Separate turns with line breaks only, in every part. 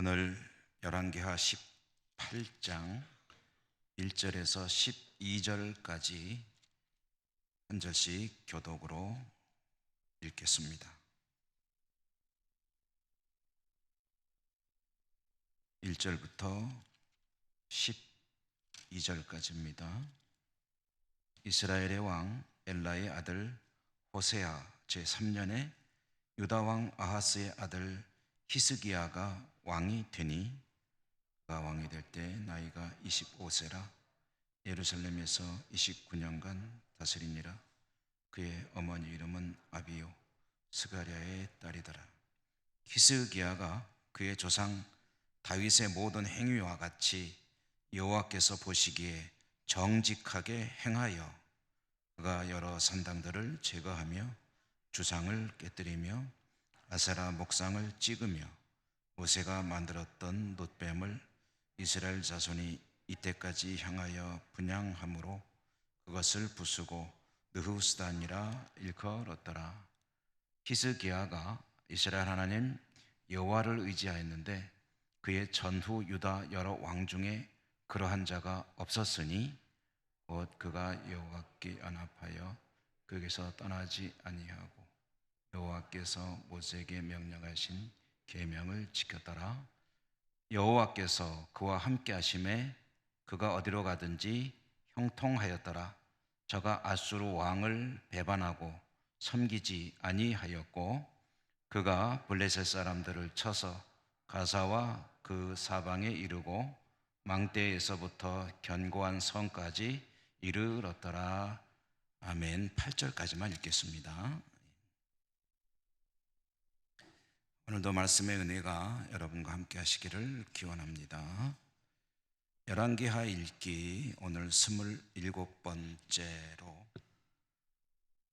오늘 열왕기하 18장 1절에서 12절까지 한 절씩 교독으로 읽겠습니다. 1절부터 12절까지입니다. 이스라엘의 왕 엘라의 아들 호세아 제3년에 유다 왕 아하스의 아들 히스기야가 왕이 되니 그가 왕이 될 때 나이가 25세라 예루살렘에서 29년간 다스리니라. 그의 어머니 이름은 아비요 스가랴의 딸이더라. 히스기야가 그의 조상 다윗의 모든 행위와 같이 여호와께서 보시기에 정직하게 행하여 그가 여러 산당들을 제거하며 주상을 깨뜨리며 아세라 목상을 찍으며 모세가 만들었던 놋뱀을 이스라엘 자손이 이때까지 향하여 분향함으로 그것을 부수고 느후스단이라 일컬었더라. 히스기야가 이스라엘 하나님 여호와를 의지하였는데 그의 전후 유다 여러 왕 중에 그러한 자가 없었으니 곧 그가 여호와께 연합하여 그에게서 떠나지 아니하고 여호와께서 모세에게 명령하신 계명을 지켰더라. 여호와께서 그와 함께 하심에 그가 어디로 가든지 형통하였더라. 저가 아수르 왕을 배반하고 섬기지 아니하였고 그가 블레셋 사람들을 쳐서 가사와 그 사방에 이르고 망대에서부터 견고한 성까지 이르렀더라. 아멘. 8절까지만 읽겠습니다. 오늘도 말씀의 은혜가 여러분과 함께 하시기를 기원합니다. 열왕기하 읽기 오늘 27번째로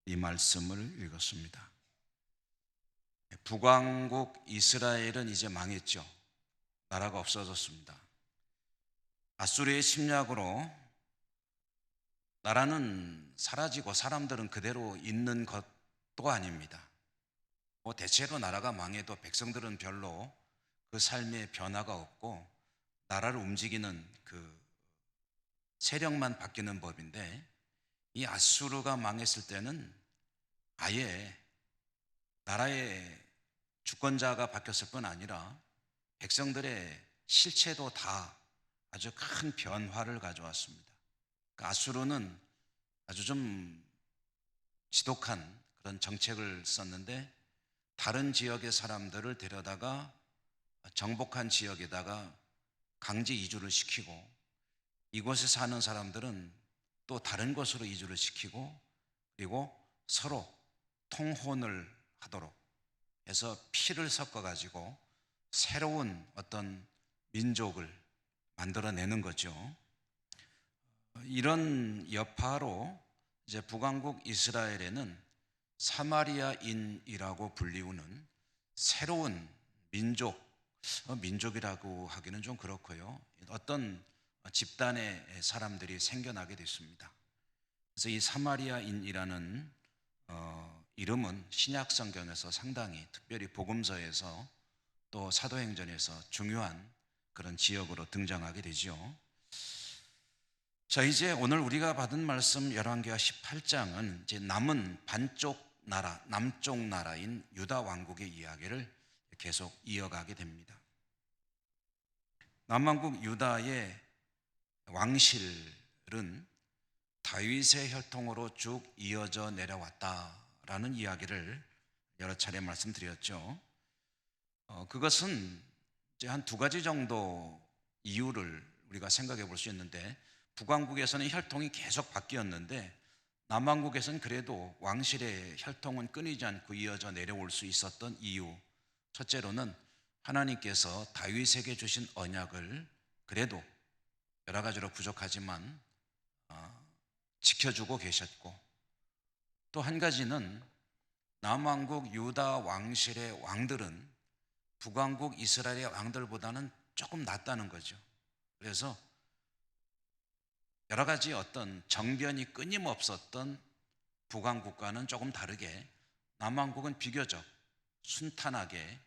이 말씀을 읽었습니다. 북왕국 이스라엘은 이제 망했죠. 나라가 없어졌습니다. 아수르의 침략으로 나라는 사라지고 사람들은 그대로 있는 것도 아닙니다. 대체로 나라가 망해도 백성들은 별로 그 삶에 변화가 없고 나라를 움직이는 그 세력만 바뀌는 법인데, 이 아수르가 망했을 때는 아예 나라의 주권자가 바뀌었을 뿐 아니라 백성들의 실체도 다 아주 큰 변화를 가져왔습니다. 아수르는 아주 좀 지독한 그런 정책을 썼는데 다른 지역의 사람들을 데려다가 정복한 지역에다가 강제 이주를 시키고 이곳에 사는 사람들은 또 다른 곳으로 이주를 시키고 그리고 서로 통혼을 하도록 해서 피를 섞어가지고 새로운 어떤 민족을 만들어내는 거죠. 이런 여파로 이제 북왕국 이스라엘에는 사마리아인이라고 불리우는 새로운 민족이라고 하기는 좀 그렇고요. 어떤 집단의 사람들이 생겨나게 됐습니다. 그래서 이 사마리아인이라는 이름은 신약 성경에서 상당히 특별히 복음서에서 또 사도행전에서 중요한 그런 지역으로 등장하게 되죠. 자, 이제 오늘 우리가 받은 말씀 열왕기하 18장은 이제 남은 남쪽 나라인 유다 왕국의 이야기를 계속 이어가게 됩니다. 남왕국 유다의 왕실은 다윗의 혈통으로 쭉 이어져 내려왔다라는 이야기를 여러 차례 말씀드렸죠. 그것은 이제 한 두 가지 정도 이유를 우리가 생각해 볼 수 있는데, 북왕국에서는 혈통이 계속 바뀌었는데 남왕국에서는 그래도 왕실의 혈통은 끊이지 않고 이어져 내려올 수 있었던 이유, 첫째로는 하나님께서 다윗에게 주신 언약을 그래도 여러 가지로 부족하지만 지켜주고 계셨고, 또 한 가지는 남왕국 유다 왕실의 왕들은 북왕국 이스라엘의 왕들보다는 조금 낫다는 거죠. 그래서 여러 가지 어떤 정변이 끊임없었던 북왕국과는 조금 다르게 남왕국은 비교적 순탄하게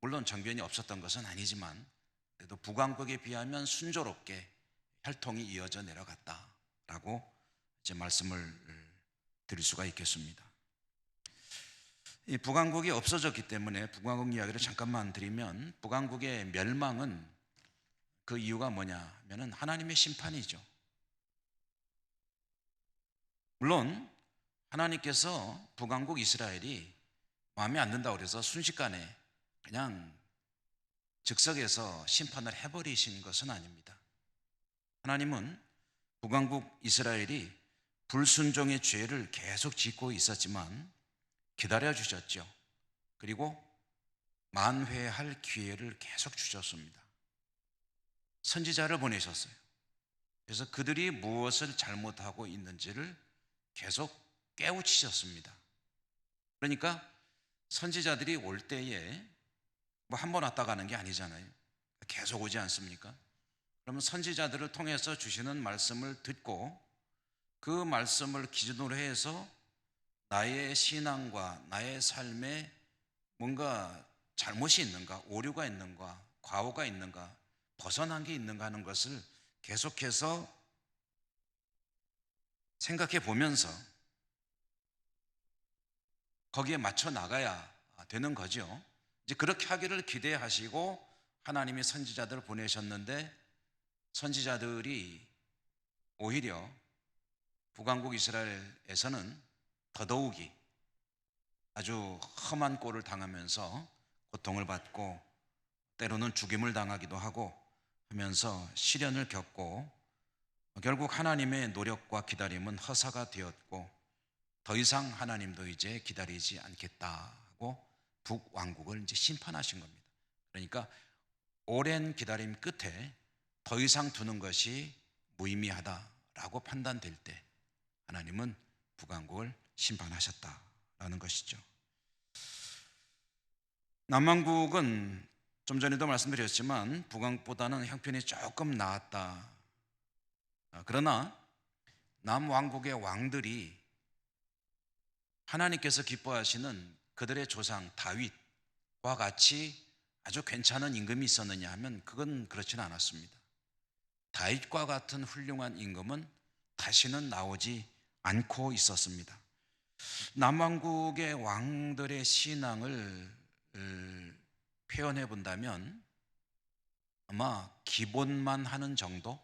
물론 정변이 없었던 것은 아니지만 그래도 북왕국에 비하면 순조롭게 혈통이 이어져 내려갔다라고 이제 말씀을 드릴 수가 있겠습니다. 이 북왕국이 없어졌기 때문에 북왕국 이야기를 잠깐만 드리면, 북왕국의 멸망은 그 이유가 뭐냐면은 하나님의 심판이죠. 물론 하나님께서 북왕국 이스라엘이 마음에 안 든다고 그래서 순식간에 그냥 즉석에서 심판을 해버리신 것은 아닙니다. 하나님은 북왕국 이스라엘이 불순종의 죄를 계속 짓고 있었지만 기다려 주셨죠. 그리고 만회할 기회를 계속 주셨습니다. 선지자를 보내셨어요. 그래서 그들이 무엇을 잘못하고 있는지를 계속 깨우치셨습니다. 그러니까 선지자들이 올 때에 뭐 한 번 왔다 가는 게 아니잖아요. 계속 오지 않습니까? 그러면 선지자들을 통해서 주시는 말씀을 듣고 그 말씀을 기준으로 해서 나의 신앙과 나의 삶에 뭔가 잘못이 있는가, 오류가 있는가, 과오가 있는가, 벗어난 게 있는가 하는 것을 계속해서 생각해 보면서 거기에 맞춰 나가야 되는 거죠. 이제 그렇게 하기를 기대하시고 하나님이 선지자들을 보내셨는데, 선지자들이 오히려 북왕국 이스라엘에서는 더더욱이 아주 험한 꼴을 당하면서 고통을 받고 때로는 죽임을 당하기도 하고 하면서 시련을 겪고, 결국 하나님의 노력과 기다림은 허사가 되었고 더 이상 하나님도 이제 기다리지 않겠다 하고 북왕국을 이제 심판하신 겁니다. 그러니까 오랜 기다림 끝에 더 이상 두는 것이 무의미하다라고 판단될 때 하나님은 북왕국을 심판하셨다라는 것이죠. 남왕국은 좀 전에도 말씀드렸지만 북왕국보다는 형편이 조금 나았다. 그러나 남왕국의 왕들이 하나님께서 기뻐하시는 그들의 조상 다윗과 같이 아주 괜찮은 임금이 있었느냐 하면 그건 그렇지는 않았습니다. 다윗과 같은 훌륭한 임금은 다시는 나오지 않고 있었습니다. 남왕국의 왕들의 신앙을 표현해 본다면 아마 기본만 하는 정도,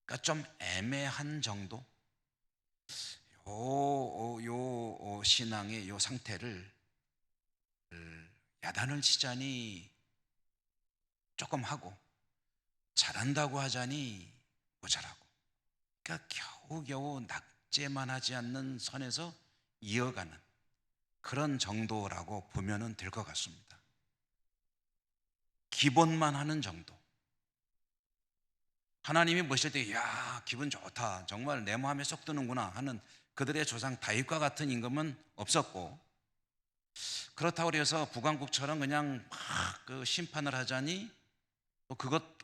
그러니까 좀 애매한 정도, 요 신앙의 요 상태를 야단을 치자니 조금 하고 잘한다고 하자니 모자라고, 그러니까 겨우겨우 낙제만 하지 않는 선에서 이어가는 그런 정도라고 보면 될 것 같습니다. 기본만 하는 정도. 하나님이 보실 때 야, 기분 좋다, 정말 내 마음에 쏙 드는구나 하는 그들의 조상 다윗과 같은 임금은 없었고, 그렇다고 해서 북왕국처럼 그냥 막 그 심판을 하자니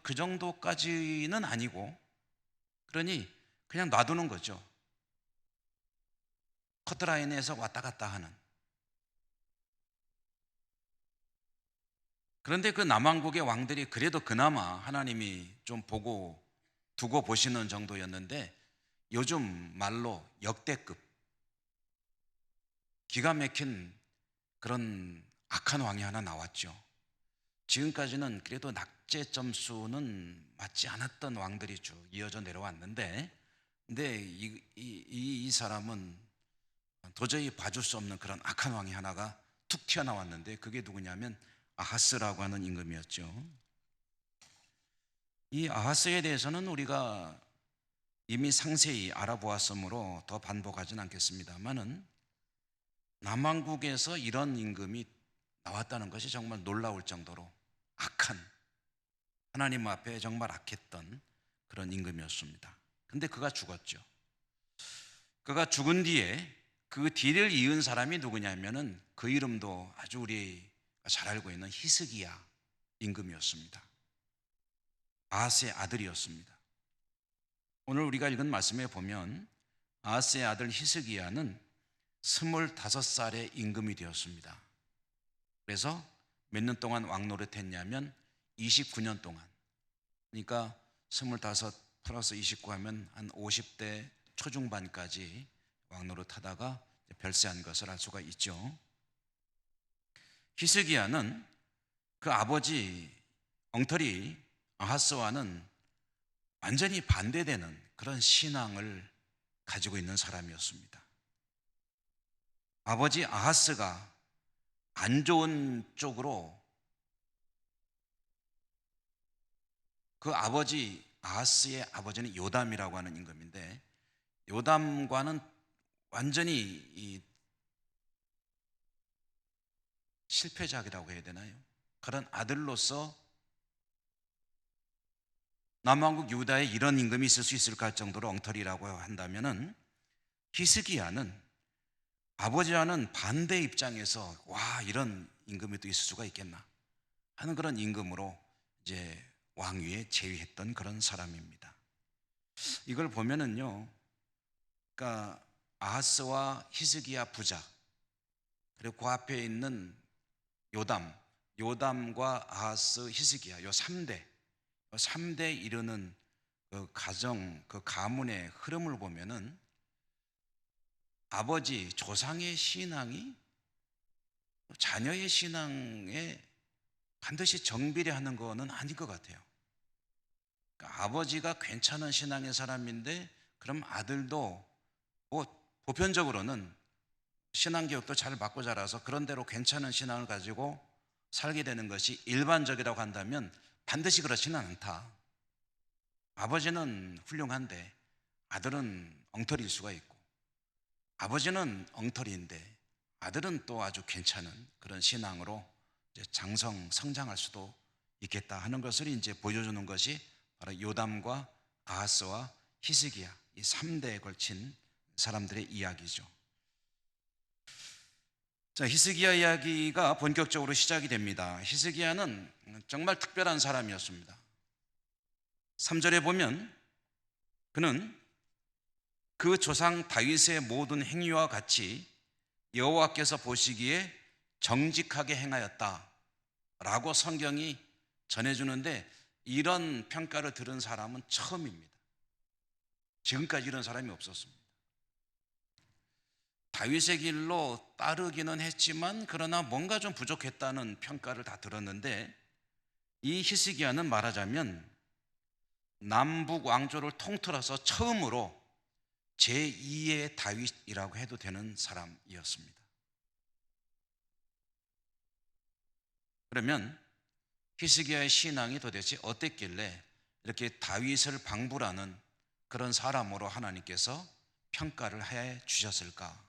그 정도까지는 아니고, 그러니 그냥 놔두는 거죠. 커트라인에서 왔다 갔다 하는. 그런데 그 남왕국의 왕들이 그래도 그나마 하나님이 좀 두고 보시는 정도였는데, 요즘 말로 역대급 기가 막힌 그런 악한 왕이 하나 나왔죠. 지금까지는 그래도 낙제 점수는 맞지 않았던 왕들이 쭉 이어져 내려왔는데, 근데 이 사람은 도저히 봐줄 수 없는 그런 악한 왕이 하나가 툭 튀어나왔는데, 그게 누구냐면 아하스라고 하는 임금이었죠. 이 아하스에 대해서는 우리가 이미 상세히 알아보았으므로 더 반복하지는 않겠습니다만은, 남왕국에서 이런 임금이 나왔다는 것이 정말 놀라울 정도로 악한, 하나님 앞에 정말 악했던 그런 임금이었습니다. 근데 그가 죽었죠. 그가 죽은 뒤에 그 뒤를 이은 사람이 누구냐면은 그 이름도 아주 우리가 잘 알고 있는 히스기야 임금이었습니다. 아하스의 아들이었습니다. 오늘 우리가 읽은 말씀에 보면 아하스의 아들 히스기야는 25살의 임금이 되었습니다. 그래서 몇 년 동안 왕 노릇했냐면 29년 동안. 그러니까 25 플러스 29 하면 한 50대 초중반까지 왕 노릇하다가 별세한 것을 알 수가 있죠. 히스기야는 그 아버지 엉터리 아하스와는 완전히 반대되는 그런 신앙을 가지고 있는 사람이었습니다. 아버지 아하스가 안 좋은 쪽으로 그 아버지 아하스의 아버지는 요담이라고 하는 임금인데 요담과는 완전히 이 실패작이라고 해야 되나요? 그런 아들로서 남왕국 유다에 이런 임금이 있을 수 있을까 할 정도로 엉터리라고 한다면은 히스기야는 아버지와는 반대 입장에서 와 이런 임금이 또 있을 수가 있겠나 하는 그런 임금으로 이제 왕위에 재위했던 그런 사람입니다. 이걸 보면은요, 그러니까 아하스와 히스기야 부작 그리고 그 앞에 있는 요담과 아하스, 히스기야 요 3대 이르는 그 가정, 그 가문의 흐름을 보면은 아버지 조상의 신앙이 자녀의 신앙에 반드시 정비례하는 거는 아닌 것 같아요. 그러니까 아버지가 괜찮은 신앙의 사람인데 그럼 아들도 뭐 보편적으로는 신앙교육도 잘 받고 자라서 그런 대로 괜찮은 신앙을 가지고 살게 되는 것이 일반적이라고 한다면 반드시 그렇지는 않다. 아버지는 훌륭한데 아들은 엉터리일 수가 있고 아버지는 엉터리인데 아들은 또 아주 괜찮은 그런 신앙으로 이제 성장할 수도 있겠다 하는 것을 이제 보여주는 것이 바로 요담과 아하스와 히스기야 이 3대에 걸친 사람들의 이야기죠. 자, 히스기야 이야기가 본격적으로 시작이 됩니다. 히스기야는 정말 특별한 사람이었습니다. 3절에 보면 그는 그 조상 다윗의 모든 행위와 같이 여호와께서 보시기에 정직하게 행하였다라고 성경이 전해주는데 이런 평가를 들은 사람은 처음입니다. 지금까지 이런 사람이 없었습니다. 다윗의 길로 따르기는 했지만 그러나 뭔가 좀 부족했다는 평가를 다 들었는데 이 히스기야는 말하자면 남북 왕조를 통틀어서 처음으로 제2의 다윗이라고 해도 되는 사람이었습니다. 그러면 히스기야의 신앙이 도대체 어땠길래 이렇게 다윗을 방불하는 그런 사람으로 하나님께서 평가를 해 주셨을까?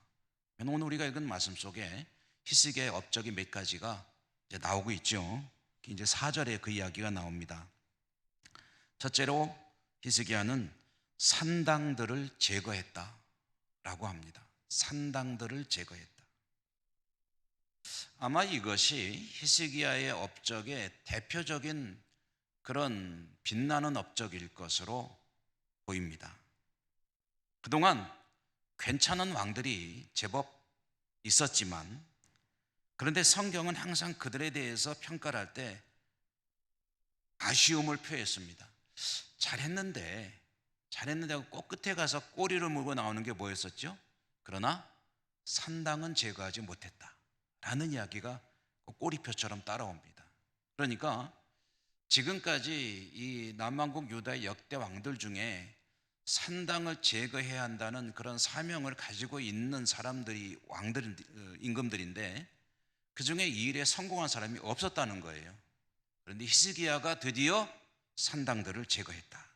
오늘 우리가 읽은 말씀 속에 히스기야의 업적이 몇 가지가 이제 나오고 있죠. 이제 4절에 그 이야기가 나옵니다. 첫째로 히스기야는 산당들을 제거했다라고 합니다. 산당들을 제거했다. 아마 이것이 히스기야의 업적의 대표적인 그런 빛나는 업적일 것으로 보입니다. 그동안 괜찮은 왕들이 제법 있었지만 그런데 성경은 항상 그들에 대해서 평가를 할 때 아쉬움을 표했습니다. 잘했는데 하고 꼭 끝에 가서 꼬리를 물고 나오는 게 뭐였었죠? 그러나 산당은 제거하지 못했다 라는 이야기가 꼬리표처럼 따라옵니다. 그러니까 지금까지 이 남왕국 유다의 역대 왕들 중에 산당을 제거해야 한다는 그런 사명을 가지고 있는 사람들이 임금들인데 그 중에 이 일에 성공한 사람이 없었다는 거예요. 그런데 히스기야가 드디어 산당들을 제거했다.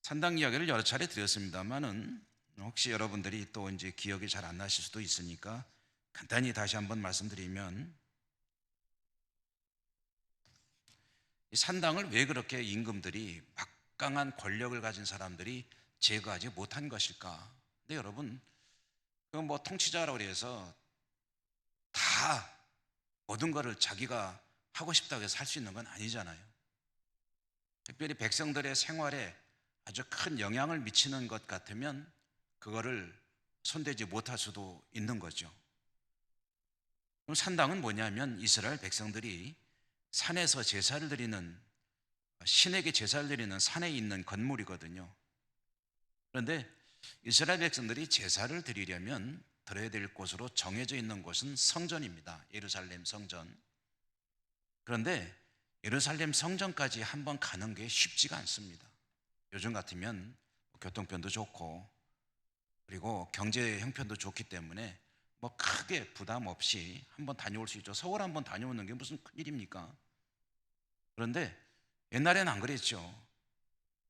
산당 이야기를 여러 차례 드렸습니다만은 혹시 여러분들이 또 이제 기억이 잘 안 나실 수도 있으니까 간단히 다시 한번 말씀드리면 이 산당을 왜 그렇게 임금들이 막강한 권력을 가진 사람들이 제거하지 못한 것일까? 근데 여러분 그 뭐 통치자라고 해서 다 모든 것을 자기가 하고 싶다고 해서 할 수 있는 건 아니잖아요. 특별히 백성들의 생활에 아주 큰 영향을 미치는 것 같으면 그거를 손대지 못할 수도 있는 거죠. 그럼 산당은 뭐냐면 이스라엘 백성들이 산에서 제사를 드리는, 신에게 제사를 드리는 산에 있는 건물이거든요. 그런데 이스라엘 백성들이 제사를 드리려면 드려야 될 곳으로 정해져 있는 곳은 성전입니다. 예루살렘 성전. 그런데 예루살렘 성전까지 한번 가는 게 쉽지가 않습니다. 요즘 같으면 교통편도 좋고 그리고 경제 형편도 좋기 때문에 뭐 크게 부담 없이 한번 다녀올 수 있죠. 서울 한번 다녀오는 게 무슨 큰일입니까? 그런데 옛날에는 안 그랬죠.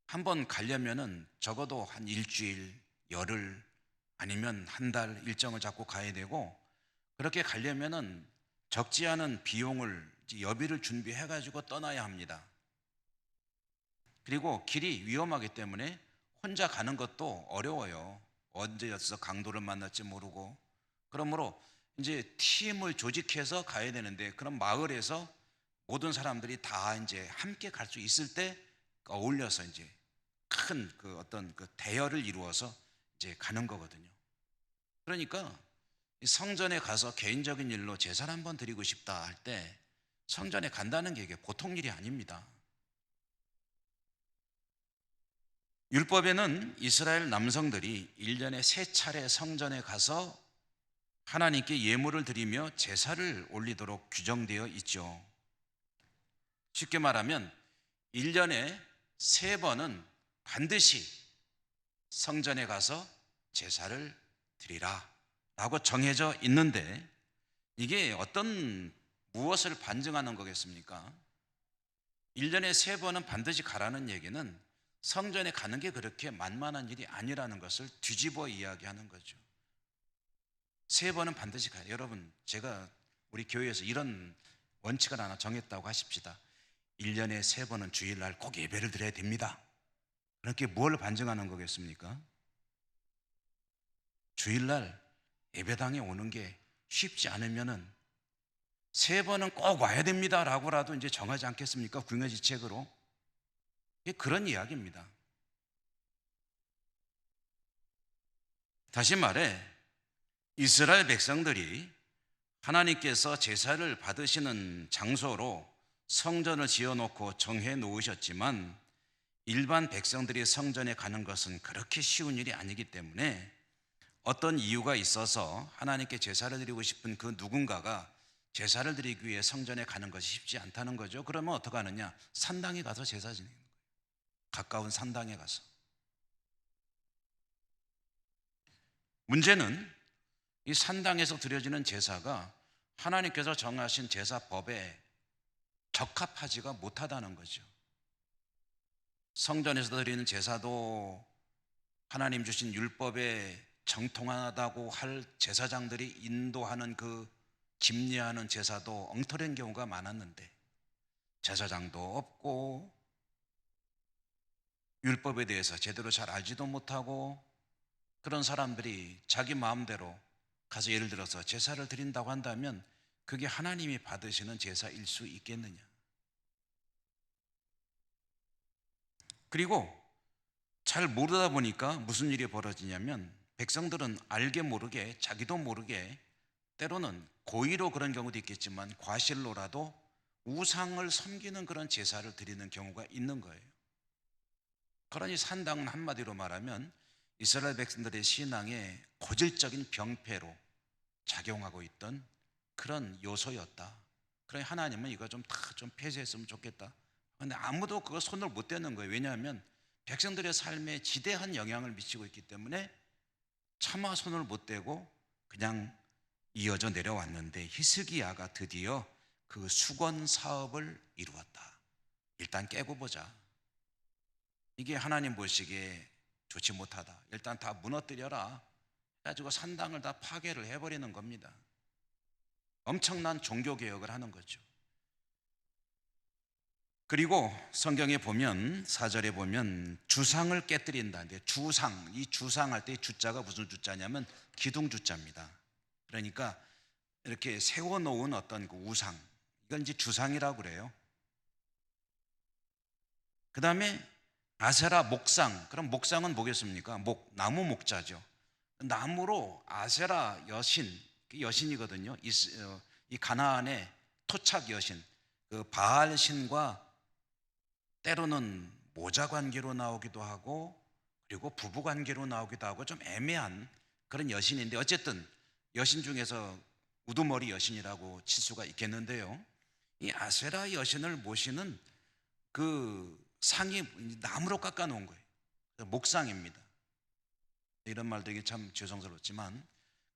한번 가려면은 적어도 한 일주일, 열흘 아니면 한 달 일정을 잡고 가야 되고, 그렇게 가려면은 적지 않은 비용을, 여비를 준비해 가지고 떠나야 합니다. 그리고 길이 위험하기 때문에 혼자 가는 것도 어려워요. 언제였어 강도를 만날지 모르고. 그러므로 이제 팀을 조직해서 가야 되는데, 그런 마을에서 모든 사람들이 다 이제 함께 갈 수 있을 때 어울려서 이제 큰 그 어떤 그 대열을 이루어서 이제 가는 거거든요. 그러니까 성전에 가서 개인적인 일로 제사를 한번 드리고 싶다 할 때 성전에 간다는 게 이게 보통 일이 아닙니다. 율법에는 이스라엘 남성들이 1년에 3차례 성전에 가서 하나님께 예물을 드리며 제사를 올리도록 규정되어 있죠. 쉽게 말하면 1년에 3번은 반드시 성전에 가서 제사를 드리라 라고 정해져 있는데, 이게 무엇을 반증하는 거겠습니까? 1년에 3번은 반드시 가라는 얘기는 성전에 가는 게 그렇게 만만한 일이 아니라는 것을 뒤집어 이야기하는 거죠. 3번은 반드시 가요. 여러분, 제가 우리 교회에서 이런 원칙을 하나 정했다고 하십시다. 1년에 3번은 주일날 꼭 예배를 드려야 됩니다. 그렇게 뭘 반증하는 거겠습니까? 주일날 예배당에 오는 게 쉽지 않으면은 3번은 꼭 와야 됩니다 라고라도 이제 정하지 않겠습니까? 궁여지책으로. 그런 이야기입니다. 다시 말해 이스라엘 백성들이 하나님께서 제사를 받으시는 장소로 성전을 지어놓고 정해 놓으셨지만, 일반 백성들이 성전에 가는 것은 그렇게 쉬운 일이 아니기 때문에 어떤 이유가 있어서 하나님께 제사를 드리고 싶은 그 누군가가 제사를 드리기 위해 성전에 가는 것이 쉽지 않다는 거죠. 그러면 어떻게 하느냐? 산당에 가서 제사 지내는 거예요. 가까운 산당에 가서. 문제는 이 산당에서 드려지는 제사가 하나님께서 정하신 제사법에 적합하지가 못하다는 거죠. 성전에서 드리는 제사도 하나님 주신 율법에 정통하다고 할 제사장들이 인도하는 그 집례하는 제사도 엉터리인 경우가 많았는데, 제사장도 없고 율법에 대해서 제대로 잘 알지도 못하고 그런 사람들이 자기 마음대로 가서 예를 들어서 제사를 드린다고 한다면 그게 하나님이 받으시는 제사일 수 있겠느냐? 그리고 잘 모르다 보니까 무슨 일이 벌어지냐면, 백성들은 알게 모르게, 자기도 모르게, 때로는 고의로 그런 경우도 있겠지만 과실로라도 우상을 섬기는 그런 제사를 드리는 경우가 있는 거예요. 그러니 산당은 한마디로 말하면 이스라엘 백성들의 신앙의 고질적인 병폐로 작용하고 있던 그런 요소였다. 그러니 하나님은 이거 좀 다 좀 폐쇄했으면 좋겠다. 그런데 아무도 그거 손을 못 대는 거예요. 왜냐하면 백성들의 삶에 지대한 영향을 미치고 있기 때문에 차마 손을 못 대고 그냥 이어져 내려왔는데, 히스기야가 드디어 그 수건 사업을 이루었다. 일단 깨고 보자. 이게 하나님 보시기에 좋지 못하다. 일단 다 무너뜨려라. 해가지고 산당을 다 파괴를 해버리는 겁니다. 엄청난 종교개혁을 하는 거죠. 그리고 성경에 보면 4절에 보면 주상을 깨뜨린다. 주상, 이 주상할 때 주자가 무슨 주자냐면 기둥 주자입니다. 그러니까 이렇게 세워놓은 어떤 그 우상, 이건 이제 주상이라고 그래요. 그 다음에 아세라 목상. 그럼 목상은 뭐겠습니까? 나무 목자죠. 나무로 아세라 여신, 여신이거든요. 이 가나안의 토착 여신, 그 바알 신과 때로는 모자 관계로 나오기도 하고, 그리고 부부 관계로 나오기도 하고, 좀 애매한 그런 여신인데, 어쨌든 여신 중에서 우두머리 여신이라고 칠 수가 있겠는데요. 이 아세라 여신을 모시는 그 상이 나무로 깎아 놓은 거예요. 목상입니다. 이런 말 되게 참 죄송스럽지만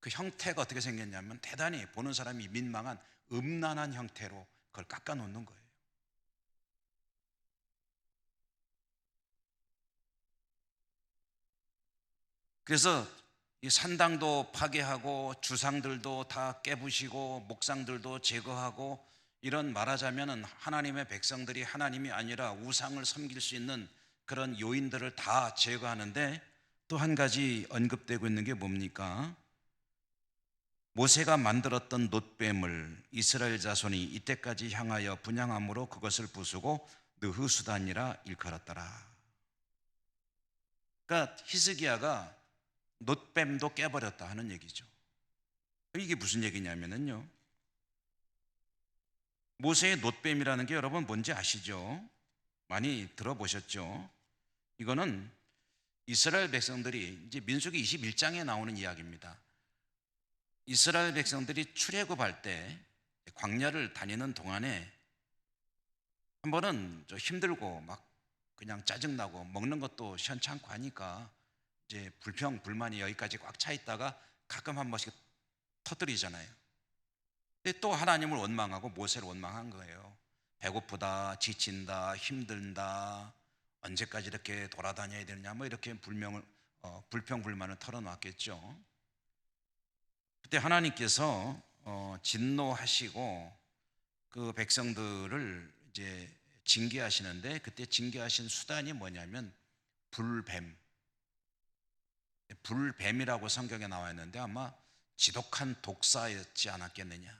그 형태가 어떻게 생겼냐면 대단히 보는 사람이 민망한 음란한 형태로 그걸 깎아 놓는 거예요. 그래서 이 산당도 파괴하고 주상들도 다 깨부시고 목상들도 제거하고, 이런 말하자면은 하나님의 백성들이 하나님이 아니라 우상을 섬길 수 있는 그런 요인들을 다 제거하는데, 또 한 가지 언급되고 있는 게 뭡니까? 모세가 만들었던 놋뱀을 이스라엘 자손이 이때까지 향하여 분향함으로 그것을 부수고 느흐수단이라 일컬었더라. 그러니까 히스기야가 놋뱀도 깨버렸다 하는 얘기죠. 이게 무슨 얘기냐면요, 모세의 놋뱀이라는 게 여러분 뭔지 아시죠? 많이 들어보셨죠? 이거는 이스라엘 백성들이, 이제 민수기 21장에 나오는 이야기입니다. 이스라엘 백성들이 출애굽할 때 광야를 다니는 동안에 한 번은 힘들고 막 그냥 짜증나고 먹는 것도 시원찮고 하니까 이제 불평 불만이 여기까지 꽉 차 있다가 가끔 한 번씩 터뜨리잖아요. 근데 또 하나님을 원망하고 모세를 원망한 거예요. 배고프다, 지친다, 힘들다, 언제까지 이렇게 돌아다녀야 되느냐, 뭐 이렇게 불평 불만을 털어놨겠죠. 그때 하나님께서 진노하시고 그 백성들을 이제 징계하시는데, 그때 징계하신 수단이 뭐냐면 불뱀이라고 성경에 나와 있는데 아마 지독한 독사였지 않았겠느냐.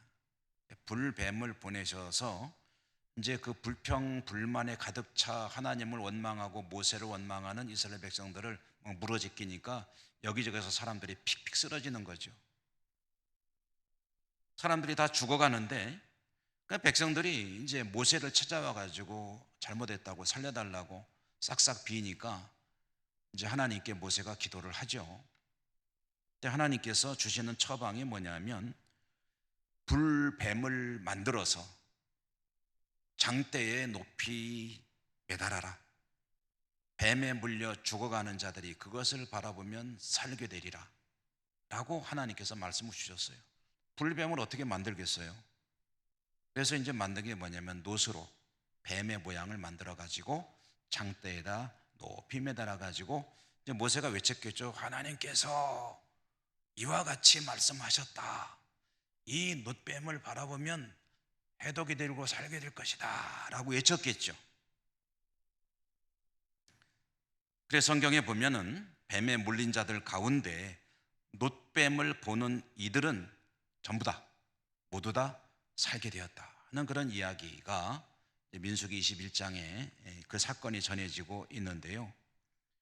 불뱀을 보내셔서 이제 그 불평 불만에 가득 차 하나님을 원망하고 모세를 원망하는 이스라엘 백성들을 물어제끼니까 여기저기서 사람들이 픽픽 쓰러지는 거죠. 사람들이 다 죽어가는데, 그러니까 백성들이 이제 모세를 찾아와 가지고 잘못했다고 살려달라고 싹싹 비니까 이제 하나님께 모세가 기도를 하죠. 근데 하나님께서 주시는 처방이 뭐냐면 불뱀을 만들어서 장대에 높이 매달아라. 뱀에 물려 죽어가는 자들이 그것을 바라보면 살게 되리라 라고 하나님께서 말씀을 주셨어요. 불뱀을 어떻게 만들겠어요? 그래서 이제 만든 게 뭐냐면 놋으로 뱀의 모양을 만들어 가지고 장대에다 높이 매달아 가지고 이제 모세가 외쳤겠죠. 하나님께서 이와 같이 말씀하셨다. 이 놋뱀을 바라보면 해독이 되고 살게 될 것이다 라고 외쳤겠죠. 그래서 성경에 보면은 뱀에 물린 자들 가운데 놋뱀을 보는 이들은 전부 다 모두 다 살게 되었다 하는 그런 이야기가 민수기 21장에 그 사건이 전해지고 있는데요.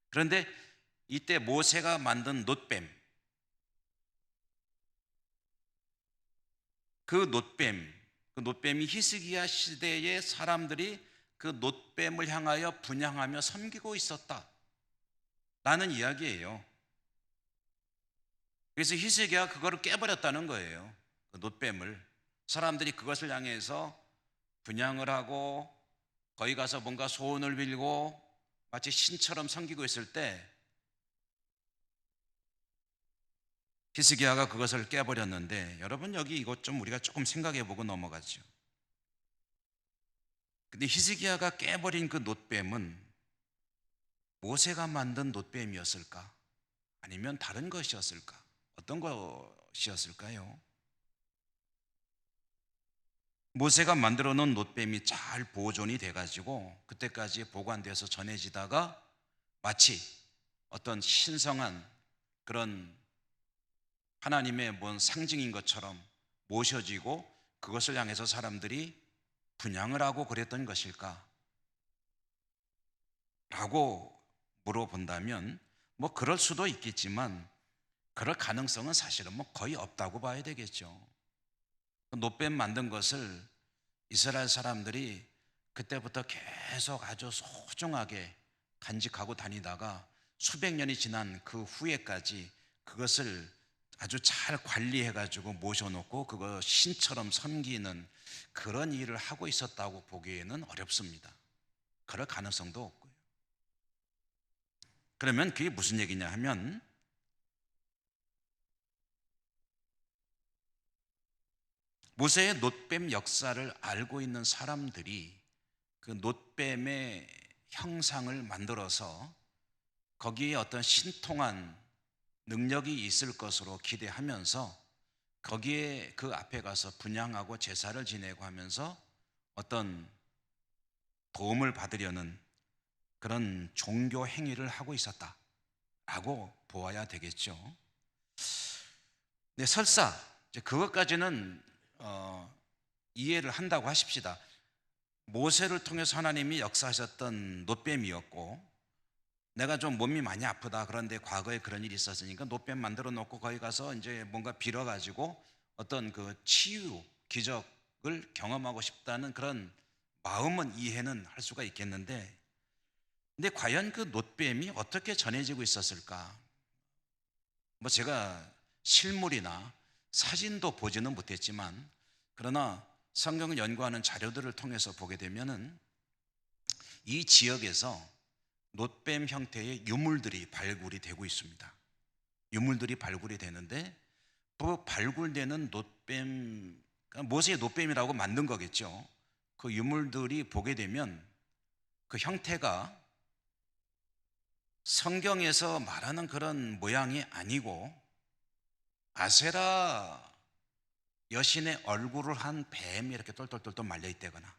그런데 이때 모세가 만든 놋뱀, 그 놋뱀이 히스기야 시대의 사람들이 그 놋뱀을 향하여 분향하며 섬기고 있었다 라는 이야기예요. 그래서 히스기야가 그거를 깨버렸다는 거예요. 그 놋뱀을. 사람들이 그것을 향해서 분향을 하고 거기 가서 뭔가 소원을 빌고 마치 신처럼 섬기고 있을 때 히스기야가 그것을 깨버렸는데, 여러분 여기 이것 좀 우리가 조금 생각해 보고 넘어가죠. 근데 히스기야가 깨버린 그 놋뱀은 모세가 만든 놋뱀이었을까? 아니면 다른 것이었을까? 어떤 것이었을까요? 모세가 만들어 놓은 놋뱀이 잘 보존이 돼가지고 그때까지 보관돼서 전해지다가 마치 어떤 신성한 그런 하나님의 뭔 상징인 것처럼 모셔지고 그것을 향해서 사람들이 분향을 하고 그랬던 것일까? 라고 물어본다면 뭐 그럴 수도 있겠지만 그럴 가능성은 사실은 뭐 거의 없다고 봐야 되겠죠. 그 놋뱀 만든 것을 이스라엘 사람들이 그때부터 계속 아주 소중하게 간직하고 다니다가 수백 년이 지난 그 후에까지 그것을 아주 잘 관리해 가지고 모셔놓고 그거 신처럼 섬기는 그런 일을 하고 있었다고 보기에는 어렵습니다. 그럴 가능성도 없고요. 그러면 그게 무슨 얘기냐 하면, 모세의 놋뱀 역사를 알고 있는 사람들이 그 놋뱀의 형상을 만들어서 거기에 어떤 신통한 능력이 있을 것으로 기대하면서 거기에 그 앞에 가서 분향하고 제사를 지내고 하면서 어떤 도움을 받으려는 그런 종교 행위를 하고 있었다라고 보아야 되겠죠. 네, 설사 이제 그것까지는 이해를 한다고 하십시다. 모세를 통해서 하나님이 역사하셨던 놋뱀이었고, 내가 좀 몸이 많이 아프다, 그런데 과거에 그런 일이 있었으니까 놋뱀 만들어 놓고 거기 가서 이제 뭔가 빌어 가지고 어떤 그 치유 기적을 경험하고 싶다는 그런 마음은 이해는 할 수가 있겠는데, 근데 과연 그 놋뱀이 어떻게 전해지고 있었을까? 뭐 제가 실물이나 사진도 보지는 못했지만, 그러나 성경을 연구하는 자료들을 통해서 보게 되면은 이 지역에서 놋뱀 형태의 유물들이 발굴이 되고 있습니다. 유물들이 발굴이 되는데, 그 발굴되는 놋뱀, 그러니까 모세의 놋뱀이라고 만든 거겠죠. 그 유물들이 보게 되면 그 형태가 성경에서 말하는 그런 모양이 아니고 아세라 여신의 얼굴을 한 뱀이 이렇게 똘똘똘똘 말려 있다거나,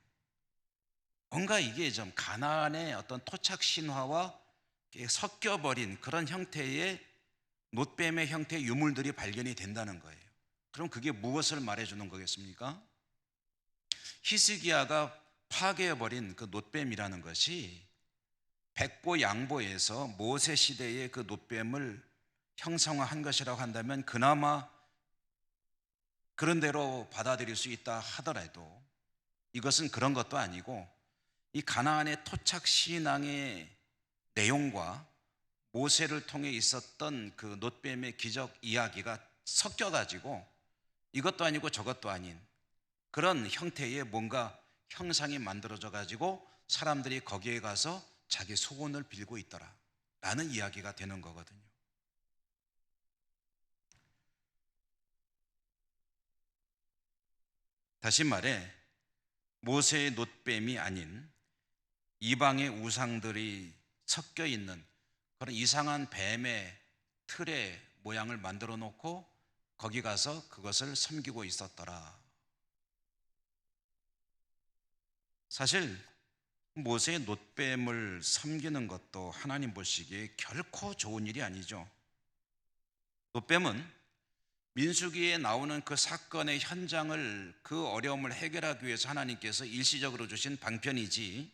뭔가 이게 좀 가나안의 어떤 토착 신화와 섞여버린 그런 형태의 놋뱀의 형태의 유물들이 발견이 된다는 거예요. 그럼 그게 무엇을 말해주는 거겠습니까? 히스기야가 파괴해버린 그 놋뱀이라는 것이 백보 양보에서 모세 시대의 그 놋뱀을 형상화한 것이라고 한다면 그나마 그런 대로 받아들일 수 있다 하더라도, 이것은 그런 것도 아니고 이 가나안의 토착 신앙의 내용과 모세를 통해 있었던 그 놋뱀의 기적 이야기가 섞여가지고 이것도 아니고 저것도 아닌 그런 형태의 뭔가 형상이 만들어져 가지고 사람들이 거기에 가서 자기 소원을 빌고 있더라 라는 이야기가 되는 거거든요. 다시 말해, 모세의 놋뱀이 아닌 이방의 우상들이 섞여 있는 그런 이상한 뱀의 틀의 모양을 만들어 놓고 거기 가서 그것을 섬기고 있었더라. 사실 모세의 놋뱀을 섬기는 것도 하나님 보시기에 결코 좋은 일이 아니죠. 놋뱀은 민수기에 나오는 그 사건의 현장을, 그 어려움을 해결하기 위해서 하나님께서 일시적으로 주신 방편이지,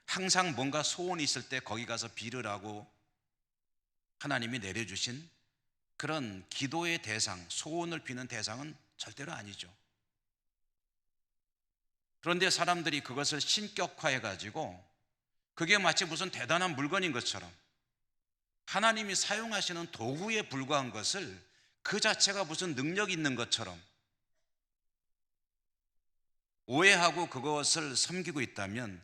항상 뭔가 소원이 있을 때 거기 가서 빌으라고 하나님이 내려주신 그런 기도의 대상, 소원을 비는 대상은 절대로 아니죠. 그런데 사람들이 그것을 신격화해 가지고 그게 마치 무슨 대단한 물건인 것처럼, 하나님이 사용하시는 도구에 불과한 것을 그 자체가 무슨 능력 있는 것처럼 오해하고 그것을 섬기고 있다면,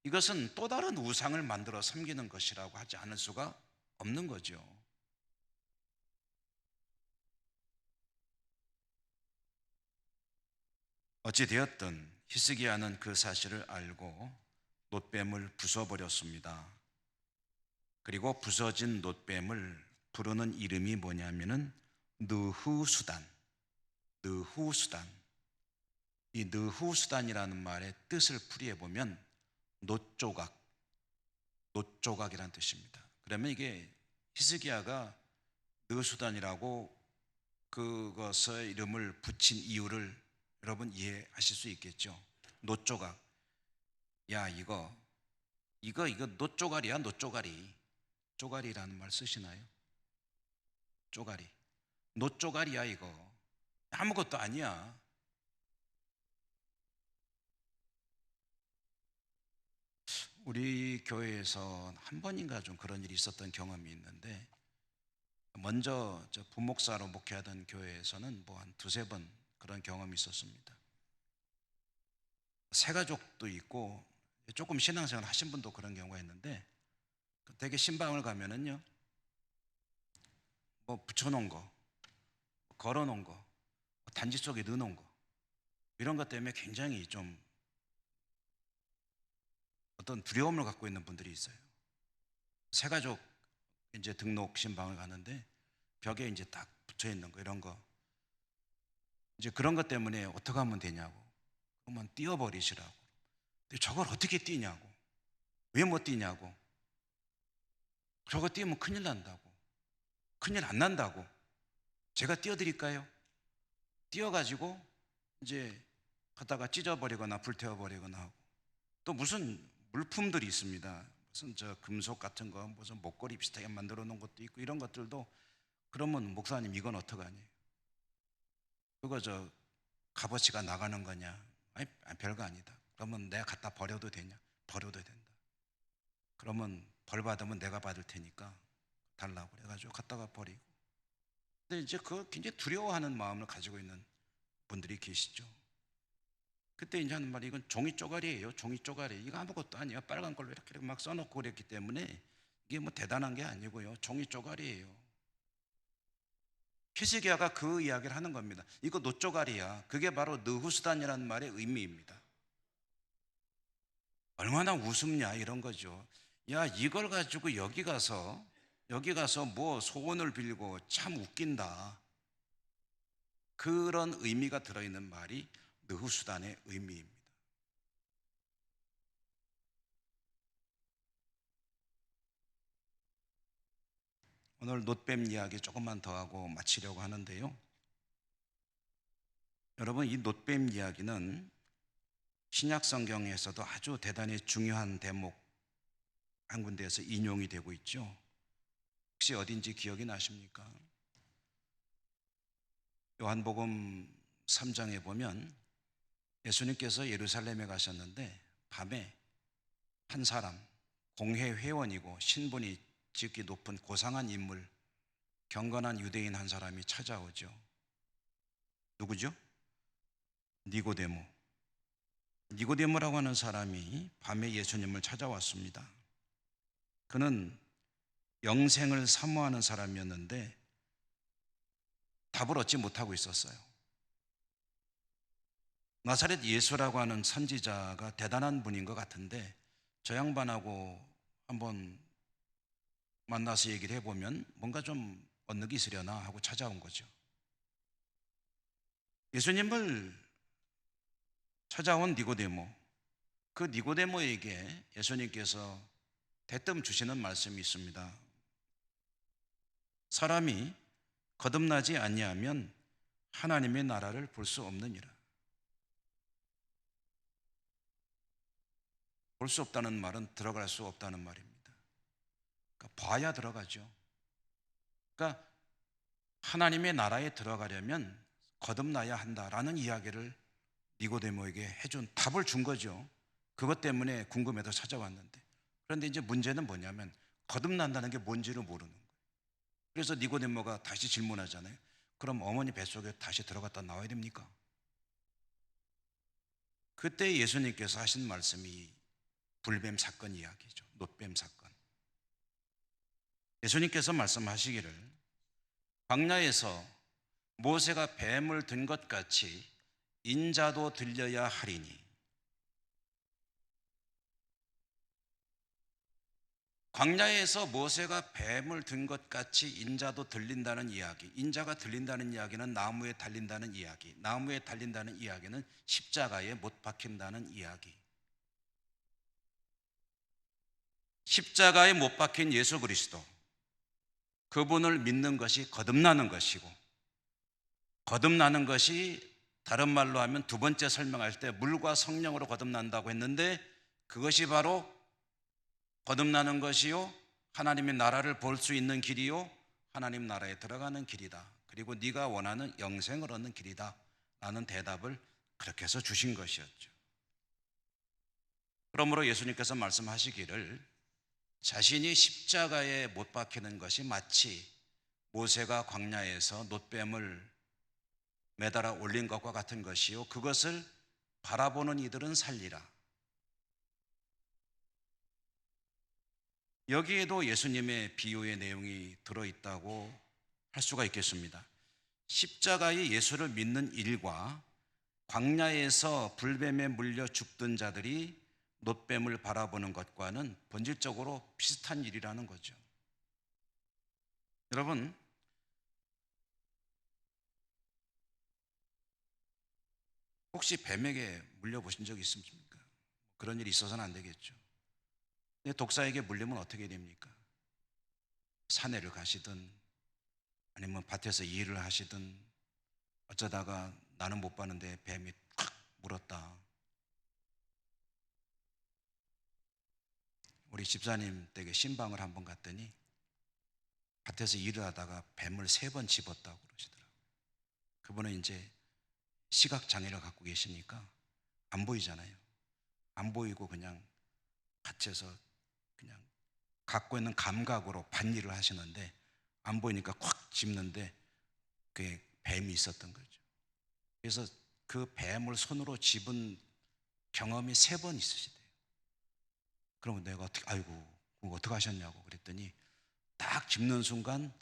이것은 또 다른 우상을 만들어 섬기는 것이라고 하지 않을 수가 없는 거죠. 어찌되었든 히스기야는 그 사실을 알고 놋뱀을 부숴버렸습니다. 그리고 부서진 놋뱀을 부르는 이름이 뭐냐면은 느후수단. 느후수단. 이 느후수단이라는 말의 뜻을 풀이해 보면 놋조각, 놋조각이라는 뜻입니다. 그러면 이게 히스기야가 느후수단이라고 그것의 이름을 붙인 이유를 여러분 이해하실 수 있겠죠. 놋조각. 야, 이거 놋조각이야, 놋조각이. 쪼가리라는 말 쓰시나요? 쪼가리. 놋조가리야 이거. 아무것도 아니야. 우리 교회에서 한 번인가 좀 그런 일이 있었던 경험이 있는데, 먼저 저 부목사로 목회하던 교회에서는 뭐 한 두세 번 그런 경험이 있었습니다. 새가족도 있고 조금 신앙생활 하신 분도 그런 경우가 있는데, 되게 신방을 가면은요, 뭐 붙여놓은 거, 걸어놓은 거, 단지 속에 넣어놓은 거, 이런 것 때문에 굉장히 좀 어떤 두려움을 갖고 있는 분들이 있어요. 새가족 이제 등록 신방을 가는데 벽에 이제 딱 붙여 있는 거, 이런 거, 이제 그런 것 때문에 어떻게 하면 되냐고, 그러면 띄워버리시라고. 근데 저걸 어떻게 띄냐고, 왜 못 띄냐고, 저거 띄우면 큰일 난다고, 큰일 안 난다고, 제가 띄워드릴까요? 띄워가지고 이제 갖다가 찢어버리거나 불태워버리거나 하고, 또 무슨 물품들이 있습니다. 무슨 저 금속 같은 거, 무슨 목걸이 비슷하게 만들어 놓은 것도 있고, 이런 것들도, 그러면 목사님 이건 어떡하니? 그거 저 값어치가 나가는 거냐? 아니 별거 아니다. 그러면 내가 갖다 버려도 되냐? 버려도 된다. 그러면 벌 받으면 내가 받을 테니까 달라고 그래가지고 갖다가 버리고. 근데 이제 그 굉장히 두려워하는 마음을 가지고 있는 분들이 계시죠. 그때 이제 하는 말이, 이건 종이 쪼가리예요. 종이 쪼가리. 이거 아무것도 아니에요. 빨간 걸로 이렇게 막 써놓고 그랬기 때문에 이게 뭐 대단한 게 아니고요. 종이 쪼가리예요. 히스기야가 그 이야기를 하는 겁니다. 이거 노쪼가리야. 그게 바로 느후수단이라는 말의 의미입니다. 얼마나 우습냐 이런 거죠. 야, 이걸 가지고 여기 가서 뭐 소원을 빌고 참 웃긴다. 그런 의미가 들어있는 말이 느후수단의 의미입니다. 오늘 놋뱀 이야기 조금만 더 하고 마치려고 하는데요. 여러분, 이 놋뱀 이야기는 신약 성경에서도 아주 대단히 중요한 대목 한 군데에서 인용이 되고 있죠. 혹시 어딘지 기억이 나십니까? 요한복음 3장에 보면 예수님께서 예루살렘에 가셨는데 밤에 한 사람, 공회 회원이고 신분이 지극히 높은 고상한 인물, 경건한 유대인 한 사람이 찾아오죠. 누구죠? 니고데모. 니고데모라고 하는 사람이 밤에 예수님을 찾아왔습니다. 그는 영생을 사모하는 사람이었는데 답을 얻지 못하고 있었어요. 나사렛 예수라고 하는 선지자가 대단한 분인 것 같은데, 저 양반하고 한번 만나서 얘기를 해보면 뭔가 좀 얻는 게 있으려나 하고 찾아온 거죠. 예수님을 찾아온 니고데모, 그 니고데모에게 예수님께서 대뜸 주시는 말씀이 있습니다. 사람이 거듭나지 아니하면 하나님의 나라를 볼 수 없느니라. 볼 수 없다는 말은 들어갈 수 없다는 말입니다. 그러니까 봐야 들어가죠. 그러니까 하나님의 나라에 들어가려면 거듭나야 한다라는 이야기를 니고데모에게 해준, 답을 준 거죠. 그것 때문에 궁금해서 찾아왔는데, 그런데 이제 문제는 뭐냐면 거듭난다는 게 뭔지를 모르는 거예요. 그래서 니고데모가 다시 질문하잖아요. 그럼 어머니 뱃속에 다시 들어갔다 나와야 됩니까? 그때 예수님께서 하신 말씀이 불뱀 사건 이야기죠. 놋뱀 사건. 예수님께서 말씀하시기를, 광야에서 모세가 뱀을 든 것 같이 인자도 들려야 하리니. 광야에서 모세가 뱀을 든 것 같이 인자도 들린다는 이야기, 인자가 들린다는 이야기는 나무에 달린다는 이야기, 나무에 달린다는 이야기는 십자가에 못 박힌다는 이야기. 십자가에 못 박힌 예수 그리스도, 그분을 믿는 것이 거듭나는 것이고, 거듭나는 것이 다른 말로 하면 두 번째 설명할 때 물과 성령으로 거듭난다고 했는데, 그것이 바로 거듭나는 것이요, 하나님의 나라를 볼 수 있는 길이요, 하나님 나라에 들어가는 길이다. 그리고 네가 원하는 영생을 얻는 길이다 라는 대답을 그렇게 해서 주신 것이었죠. 그러므로 예수님께서 말씀하시기를 자신이 십자가에 못 박히는 것이 마치 모세가 광야에서 놋뱀을 매달아 올린 것과 같은 것이요 그것을 바라보는 이들은 살리라. 여기에도 예수님의 비유의 내용이 들어있다고 할 수가 있겠습니다. 십자가의 예수를 믿는 일과 광야에서 불뱀에 물려 죽던 자들이 놋뱀을 바라보는 것과는 본질적으로 비슷한 일이라는 거죠. 여러분, 혹시 뱀에게 물려보신 적 있습니까? 그런 일이 있어서는 안 되겠죠. 근데 독사에게 물리면 어떻게 됩니까? 산에를 가시든 아니면 밭에서 일을 하시든 어쩌다가 나는 못 봤는데 뱀이 탁 물었다. 우리 집사님 댁에 신방을 한번 갔더니 밭에서 일을 하다가 뱀을 3번 집었다고 그러시더라고요. 그분은 이제 시각장애를 갖고 계시니까 안 보이잖아요. 안 보이고 그냥 밭에서 그냥 갖고 있는 감각으로 밭일을 하시는데 안 보이니까 콱 집는데 그게 뱀이 있었던 거죠. 그래서 그 뱀을 손으로 집은 경험이 3번 있으시대요. 그러면 내가 아이고 그거 어떻게 하셨냐고 그랬더니 딱 집는 순간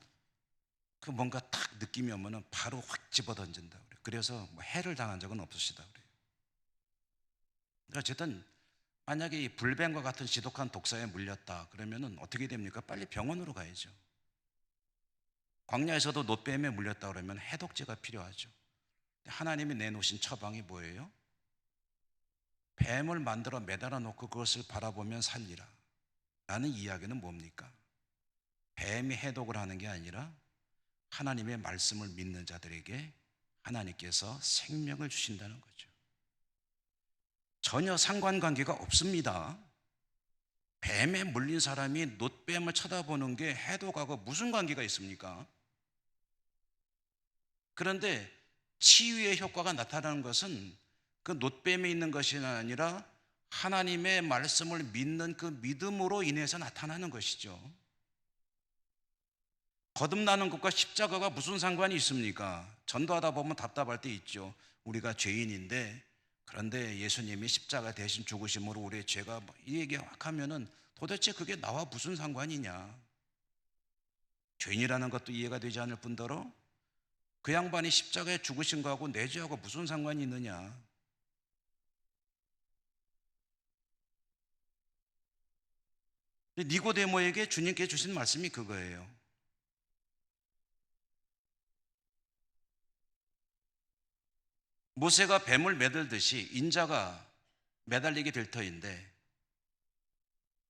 그 뭔가 딱 느낌이 오면은 바로 확 집어 던진다 그래요. 그래서 뭐 해를 당한 적은 없으시다 그래요. 그러니까 어쨌든 만약에 이 불뱀과 같은 지독한 독사에 물렸다 그러면은 어떻게 됩니까? 빨리 병원으로 가야죠. 광야에서도 놋뱀에 물렸다 그러면 해독제가 필요하죠. 하나님이 내놓으신 처방이 뭐예요? 뱀을 만들어 매달아 놓고 그것을 바라보면 살리라 라는 이야기는 뭡니까? 뱀이 해독을 하는 게 아니라 하나님의 말씀을 믿는 자들에게 하나님께서 생명을 주신다는 거죠. 전혀 상관관계가 없습니다. 뱀에 물린 사람이 놋뱀을 쳐다보는 게 해독하고 무슨 관계가 있습니까? 그런데 치유의 효과가 나타나는 것은 그 놋뱀에 있는 것이 아니라 하나님의 말씀을 믿는 그 믿음으로 인해서 나타나는 것이죠. 거듭나는 것과 십자가가 무슨 상관이 있습니까? 전도하다 보면 답답할 때 있죠. 우리가 죄인인데 그런데 예수님이 십자가 대신 죽으심으로 우리의 죄가 이 얘기 확 하면은 도대체 그게 나와 무슨 상관이냐? 죄인이라는 것도 이해가 되지 않을 뿐더러 그 양반이 십자가에 죽으신 거하고 내 죄하고 무슨 상관이 있느냐? 니고데모에게 주님께 주신 말씀이 그거예요. 모세가 뱀을 매달듯이 인자가 매달리게 될 터인데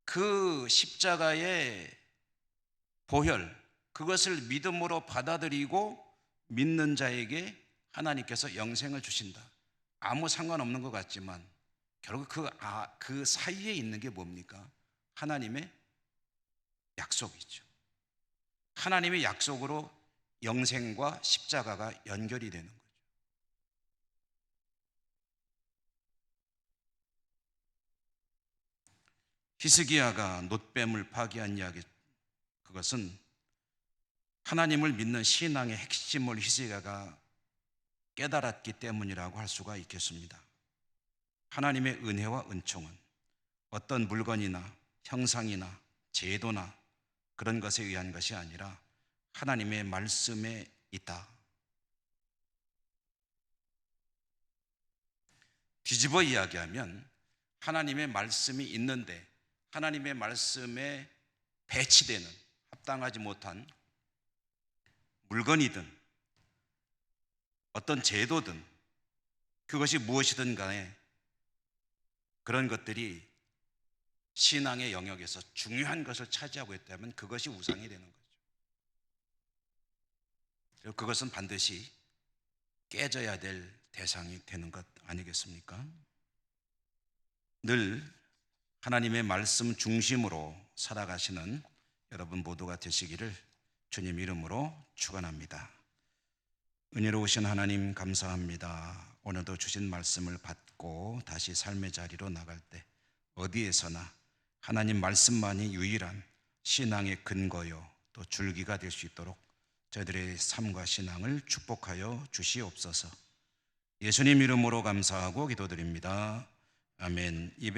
그 십자가의 보혈 그것을 믿음으로 받아들이고 믿는 자에게 하나님께서 영생을 주신다. 아무 상관없는 것 같지만 결국 그 사이에 있는 게 뭡니까? 하나님의 약속이죠. 하나님의 약속으로 영생과 십자가가 연결이 되는 거죠. 히스기야가 놋뱀을 파괴한 이야기, 그것은 하나님을 믿는 신앙의 핵심을 히스기야가 깨달았기 때문이라고 할 수가 있겠습니다. 하나님의 은혜와 은총은 어떤 물건이나 형상이나 제도나 그런 것에 의한 것이 아니라 하나님의 말씀에 있다. 뒤집어 이야기하면 하나님의 말씀이 있는데 하나님의 말씀에 배치되는 합당하지 못한 물건이든 어떤 제도든 그것이 무엇이든 간에 그런 것들이 신앙의 영역에서 중요한 것을 차지하고 있다면 그것이 우상이 되는 거죠. 그리고 그것은 반드시 깨져야 될 대상이 되는 것 아니겠습니까? 늘 하나님의 말씀 중심으로 살아가시는 여러분 모두가 되시기를 주님 이름으로 축원합니다. 은혜로우신 하나님 감사합니다. 오늘도 주신 말씀을 받고 다시 삶의 자리로 나갈 때 어디에서나 하나님 말씀만이 유일한 신앙의 근거요 또 줄기가 될 수 있도록 저희들의 삶과 신앙을 축복하여 주시옵소서. 예수님 이름으로 감사하고 기도드립니다. 아멘.